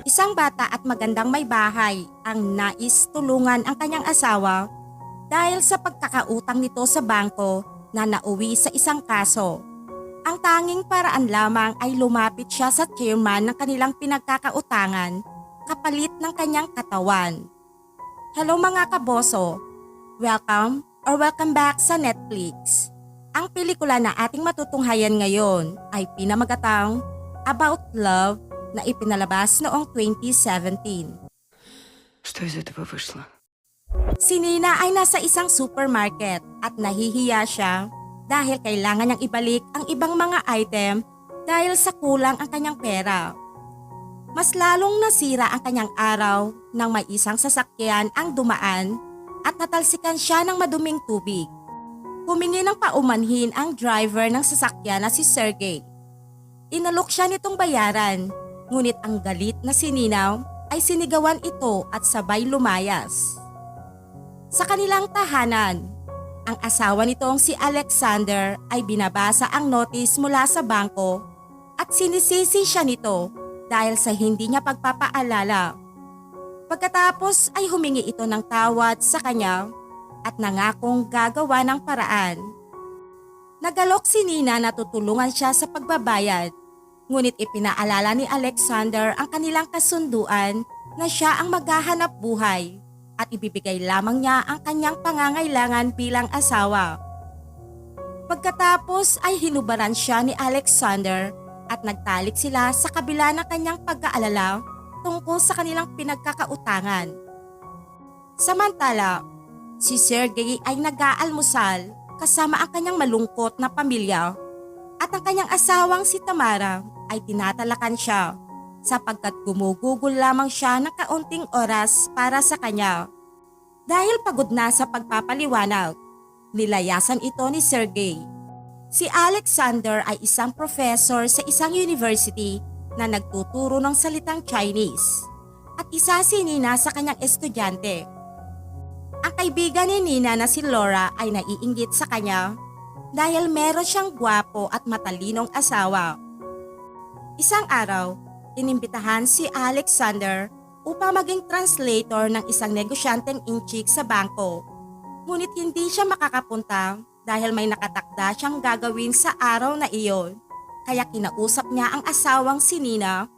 Isang bata at magandang may bahay ang nais tulungan ang kanyang asawa dahil sa pagkakautang nito sa bangko na nauwi sa isang kaso. Ang tanging paraan lamang ay lumapit siya sa chairman ng kanilang pinagkakautangan kapalit ng kanyang katawan. Hello mga kaboso! Welcome back sa Netflix. Ang pelikula na ating matutunghayan ngayon ay pinamagatang About Love na ipinalabas noong 2017. Что из этого вышло? Si Nina ay nasa isang supermarket at nahihiya siya dahil kailangan niyang ibalik ang ibang mga item dahil sa kulang ang kanyang pera. Mas lalong nasira ang kanyang araw nang may isang sasakyan ang dumaan at natalsikan siya ng maduming tubig. Humingi ng paumanhin ang driver ng sasakyan na si Sergey. Inalok siya nitong bayaran, ngunit ang galit na si Nina ay sinigawan ito at sabay lumayas. Sa kanilang tahanan, ang asawa nitong si Alexander ay binabasa ang notice mula sa bangko at sinisisi siya nito dahil sa hindi niya pagpapaalala. Pagkatapos ay humingi ito ng tawad sa kanya at nangakong gagawa ng paraan. Nagalok si Nina na tutulungan siya sa pagbabayad, ngunit ipinaalala ni Alexander ang kanilang kasunduan na siya ang maghahanap buhay at ibibigay lamang niya ang kanyang pangangailangan bilang asawa. Pagkatapos ay hinubaran siya ni Alexander at nagtalik sila sa kabila ng kanyang pag-aalala tungkol sa kanilang pinagkakautangan. Samantala, si Sergey ay nag-aalmusal kasama ang kanyang malungkot na pamilya at ang kanyang asawang si Tamara ay tinatalakan siya sapagkat gumugugol lamang siya ng kaunting oras para sa kanya. Dahil pagod na sa pagpapaliwanag, nilayasan ito ni Sergey. Si Alexander ay isang professor sa isang university na nagtuturo ng salitang Chinese at isa si Nina sa kanyang estudyante. Ang kaibigan ni Nina na si Laura ay naiinggit sa kanya dahil meron siyang gwapo at matalinong asawa. Isang araw, inimbitahan si Alexander upang maging translator ng isang negosyanteng inchik sa bangko. Ngunit hindi siya makakapunta dahil may nakatakda siyang gagawin sa araw na iyon. Kaya kinausap niya ang asawang si Nina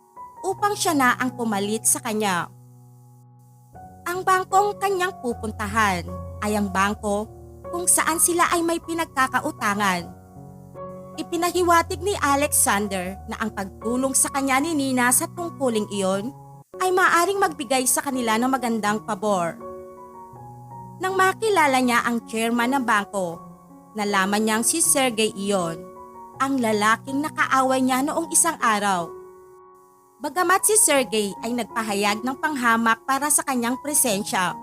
upang siya na ang pumalit sa kanya. Ang bangkong kanyang pupuntahan ay ang bangko kung saan sila ay may pinagkakautangan. Ipinahiwatig ni Alexander na ang pagtulong sa kanya ni Nina sa tungkuling iyon ay maaaring magbigay sa kanila ng magandang pabor. Nang makilala niya ang chairman ng bangko, nalaman niyang si Sergey iyon, ang lalaking nakaaway niya noong isang araw. Bagamat si Sergey ay nagpahayag ng panghamak para sa kanyang presensya,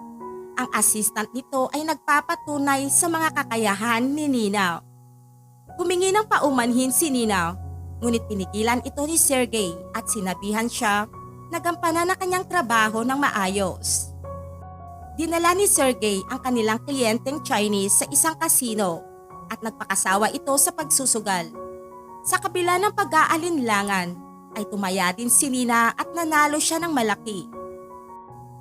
ang assistant nito ay nagpapatunay sa mga kakayahan ni Nina. Humingi ng paumanhin si Nina, ngunit pinigilan ito ni Sergey at sinabihan siya na gampanan ang kanyang trabaho ng maayos. Dinala ni Sergey ang kanilang kliyenteng Chinese sa isang kasino at nagpakasawa ito sa pagsusugal. Sa kabila ng pag-aalinlangan ay tumaya din si Nina at nanalo siya ng malaki.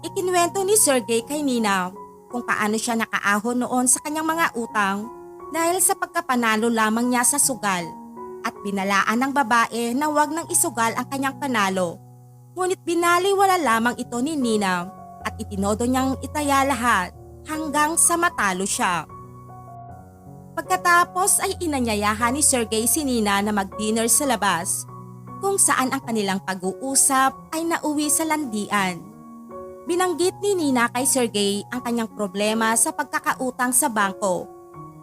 Ikinuwento ni Sergey kay Nina kung paano siya nakaahon noon sa kanyang mga utang dahil sa pagkapanalo lamang niya sa sugal at binalaan ng babae na huwag nang isugal ang kanyang panalo. Ngunit binaliwala lamang ito ni Nina at itinodo niyang itaya lahat hanggang sa matalo siya. Pagkatapos ay inanyayahan ni Sergey si Nina na mag-dinner sa labas kung saan ang kanilang pag-uusap ay nauwi sa landian. Binanggit ni Nina kay Sergey ang kanyang problema sa pagkakautang sa bangko,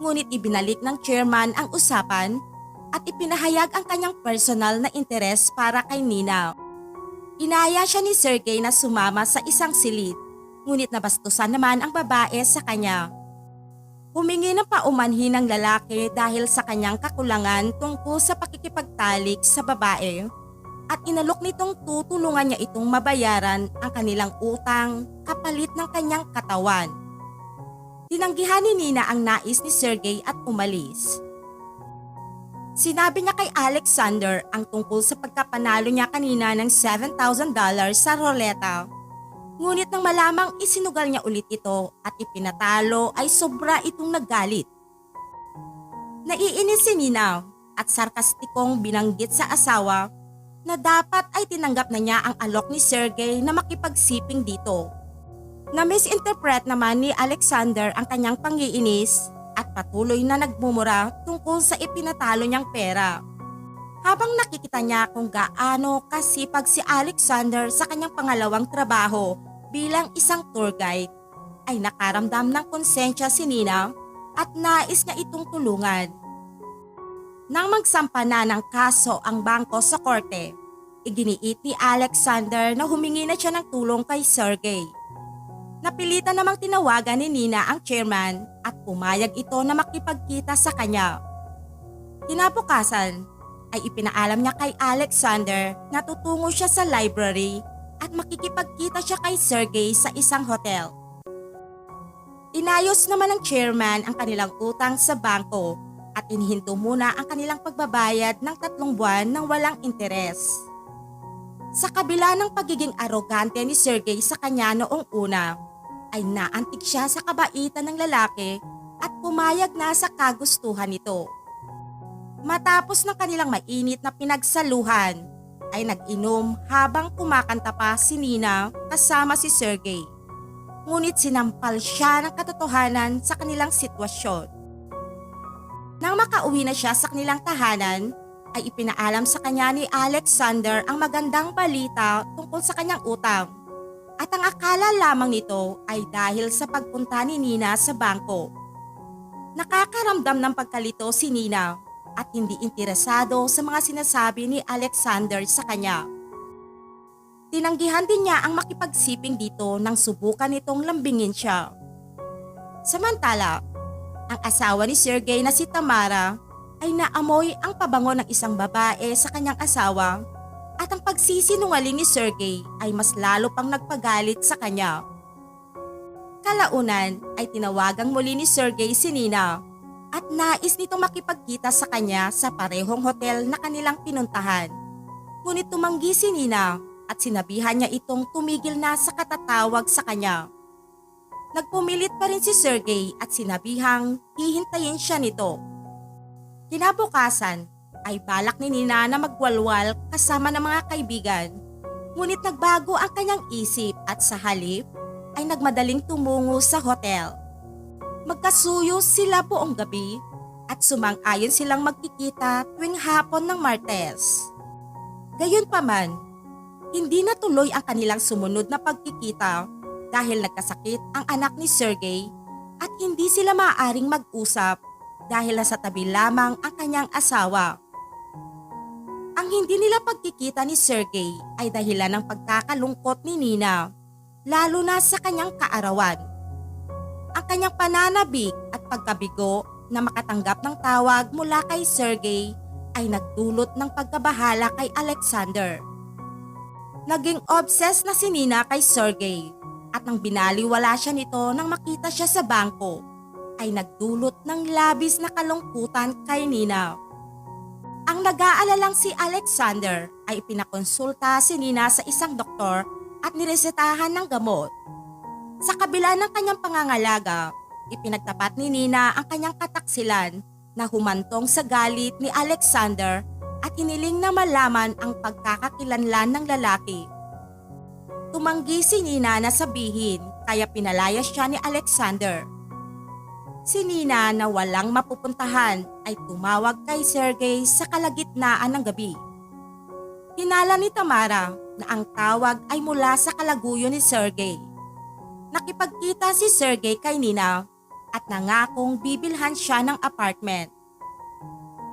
ngunit ibinalik ng chairman ang usapan at ipinahayag ang kanyang personal na interes para kay Nina. Inaya siya ni Sergey na sumama sa isang silid, ngunit nabastusan naman ang babae sa kanya. Humingi ng paumanhin ng lalaki dahil sa kanyang kakulangan tungkol sa pakikipagtalik sa babae at inalok nitong tutulungan niya itong mabayaran ang kanilang utang kapalit ng kanyang katawan. Tinanggihan ni Nina ang nais ni Sergey at umalis. Sinabi niya kay Alexander ang tungkol sa pagkapanalo niya kanina ng $7,000 sa roleta. Ngunit nang malamang isinugal niya ulit ito at ipinatalo ay sobra itong naggalit. Naiinis si Nina at sarkastikong binanggit sa asawa na dapat ay tinanggap na niya ang alok ni Sergey na makipagsiping dito. Na-misinterpret naman ni Alexander ang kanyang pangiinis at patuloy na nagmumura tungkol sa ipinatalo niyang pera. Habang nakikita niya kung gaano kasipag si Alexander sa kanyang pangalawang trabaho bilang isang tour guide, ay nakaramdam ng konsensya si Nina at nais niya itong tulungan. Nang magsampa na ng kaso ang bangko sa korte, iginiit ni Alexander na humingi na siya ng tulong kay Sergey. Napilitan namang tinawagan ni Nina ang chairman at pumayag ito na makipagkita sa kanya. Kinabukasan ay ipinaalam niya kay Alexander na tutungo siya sa library at makikipagkita siya kay Sergey sa isang hotel. Inayos naman ng chairman ang kanilang utang sa bangko at inihinto muna ang kanilang pagbabayad ng 3 buwan ng walang interes. Sa kabila ng pagiging arogante ni Sergey sa kanya noong una, ay naantig siya sa kabaitan ng lalaki at pumayag na sa kagustuhan nito. Matapos ng kanilang mainit na pinagsaluhan, ay nag-inom habang kumakanta pa si Nina kasama si Sergey. Ngunit sinampal siya ng katotohanan sa kanilang sitwasyon. Nang makauwi na siya sa kanilang tahanan, ay ipinaalam sa kanya ni Alexander ang magandang balita tungkol sa kanyang utang. At ang akala lamang nito ay dahil sa pagpunta ni Nina sa bangko. Nakakaramdam ng pagkalito si Nina at hindi interesado sa mga sinasabi ni Alexander sa kanya. Tinanggihan din niya ang makipagsiping dito nang subukan nitong lambingin siya. Samantala, ang asawa ni Sergey na si Tamara ay naamoy ang pabango ng isang babae sa kanyang asawa at ang pagsisinungaling ni Sergey ay mas lalo pang nagpagalit sa kanya. Kalaunan ay tinawagang muli ni Sergey si Nina at nais nitong makipagkita sa kanya sa parehong hotel na kanilang pinuntahan. Ngunit tumanggi si Nina at sinabihan niya itong tumigil na sa katatawag sa kanya. Nagpumilit pa rin si Sergey at sinabihang hihintayin siya nito. Kinabukasan ay balak ni Nina na magwalwal kasama ng mga kaibigan. Ngunit nagbago ang kanyang isip at sa halip ay nagmadaling tumungo sa hotel. Magkasuyo sila buong gabi at sumang-ayon silang magkikita tuwing hapon ng Martes. Gayunpaman, hindi natuloy ang kanilang sumunod na pagkikita dahil nagkasakit ang anak ni Sergey at hindi sila maaaring mag-usap dahil nasa tabi lamang ang kanyang asawa. Ang hindi nila pagkikita ni Sergey ay dahilan ng pagkakalungkot ni Nina, lalo na sa kanyang kaarawan. Ang kanyang pananabik at pagkabigo na makatanggap ng tawag mula kay Sergey ay nagdulot ng pagkabahala kay Alexander. Naging obsessed na si Nina kay Sergey at nang binaliwala siya nito nang makita siya sa bangko, ay nagdulot ng labis na kalungkutan kay Nina. Ang nag-aalalang si Alexander ay pinakonsulta si Nina sa isang doktor at niresetahan ng gamot. Sa kabila ng kanyang pangangalaga, ipinagtapat ni Nina ang kanyang kataksilan na humantong sa galit ni Alexander at hiniling na malaman ang pagkakakilanlan ng lalaki. Tumanggi si Nina na sabihin kaya pinalayas siya ni Alexander. Si Nina na walang mapupuntahan ay tumawag kay Sergey sa kalagitnaan ng gabi. Hinala ni Tamara na ang tawag ay mula sa kalaguyo ni Sergey. Nakipagkita si Sergey kay Nina at nangakong bibilhan siya ng apartment.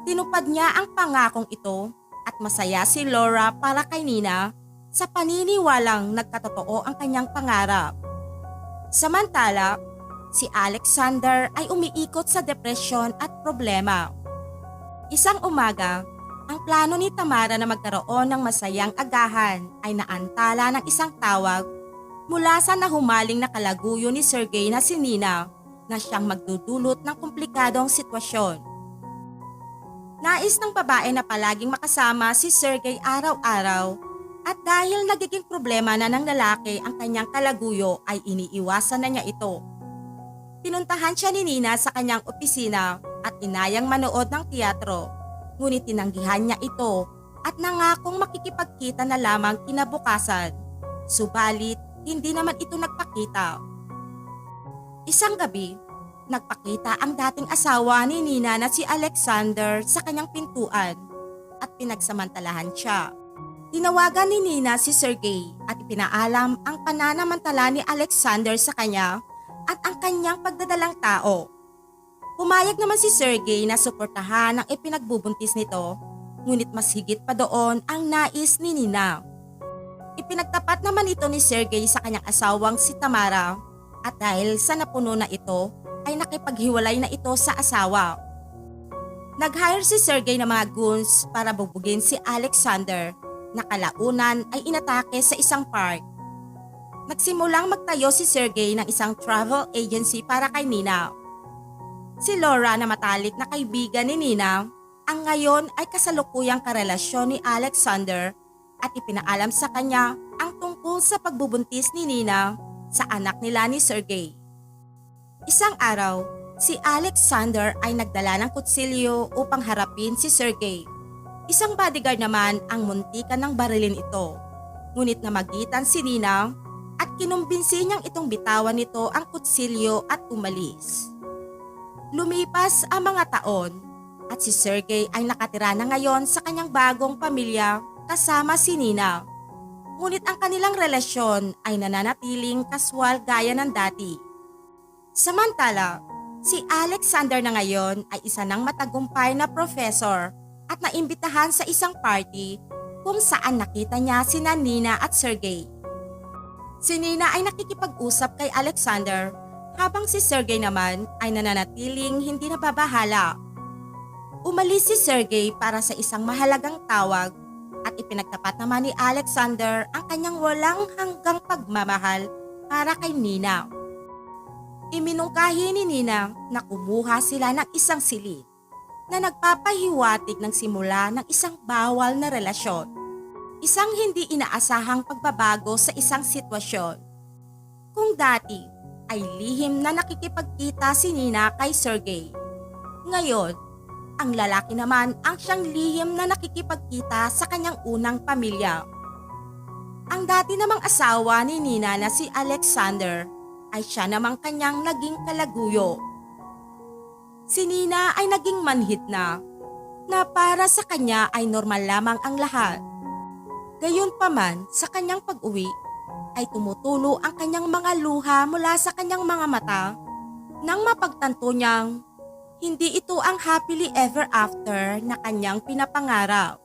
Tinupad niya ang pangakong ito at masaya si Laura para kay Nina sa paniniwalang nagkatotoo ang kanyang pangarap. Samantala, si Alexander ay umiikot sa depresyon at problema. Isang umaga, ang plano ni Tamara na magkaroon ng masayang agahan ay naantala ng isang tawag mula sa nahumaling na kalaguyo ni Sergey na si Nina na siyang magdudulot ng komplikadong sitwasyon. Nais ng babae na palaging makasama si Sergey araw-araw at dahil nagiging problema na ng lalaki ang kanyang kalaguyo ay iniiwasan na niya ito. Pinuntahan siya ni Nina sa kanyang opisina at inayang manood ng teatro, ngunit tinanggihan niya ito at nangakong makikipagkita na lamang kinabukasan. Subalit, hindi naman ito nagpakita. Isang gabi, nagpakita ang dating asawa ni Nina na si Alexander sa kanyang pintuan at pinagsamantalahan siya. Tinawagan ni Nina si Sergey at ipinaalam ang pananamantala ni Alexander sa kanya at ang kanyang pagdadalang tao. Pumayag naman si Sergey na suportahan ang ipinagbubuntis nito, ngunit mas higit pa doon ang nais ni Nina. Ipinagtapat naman ito ni Sergey sa kanyang asawang si Tamara at dahil sa napuno na ito ay nakipaghiwalay na ito sa asawa. Nag-hire si Sergey ng mga goons para bugbugin si Alexander na kalaunan ay inatake sa isang park. Nagsimulang magtayo si Sergey ng isang travel agency para kay Nina. Si Laura na matalik na kaibigan ni Nina ang ngayon ay kasalukuyang karelasyon ni Alexander at ipinaalam sa kanya ang tungkol sa pagbubuntis ni Nina sa anak nila ni Sergey. Isang araw, si Alexander ay nagdala ng kutsilyo upang harapin si Sergey. Isang bodyguard naman ang muntikan ng barilin ito. Ngunit namagitan si Nina at kinumbinsi niyang itong bitawan nito ang kutsilyo at umalis. Lumipas ang mga taon at si Sergey ay nakatira na ngayon sa kanyang bagong pamilya kasama si Nina. Ngunit ang kanilang relasyon ay nananatiling kaswal gaya ng dati. Samantala, si Alexander na ngayon ay isa ng matagumpay na professor at naimbitahan sa isang party kung saan nakita niya sina Nina at Sergey. Si Nina ay nakikipag-usap kay Alexander habang si Sergey naman ay nananatiling hindi nababahala. Umalis si Sergey para sa isang mahalagang tawag at ipinagtapat naman ni Alexander ang kanyang walang hanggang pagmamahal para kay Nina. Iminungkahi ni Nina na kumuha sila ng isang silid na nagpapahiwatig ng simula ng isang bawal na relasyon. Isang hindi inaasahang pagbabago sa isang sitwasyon. Kung dati ay lihim na nakikipagkita si Nina kay Sergey, ngayon ang lalaki naman ang siyang lihim na nakikipagkita sa kanyang unang pamilya. Ang dati namang asawa ni Nina na si Alexander ay siya namang kanyang naging kalaguyo. Si Nina ay naging manhid na para sa kanya ay normal lamang ang lahat. Gayunpaman sa kanyang pag-uwi ay tumutulo ang kanyang mga luha mula sa kanyang mga mata nang mapagtanto niyang hindi ito ang happily ever after na kanyang pinapangarap.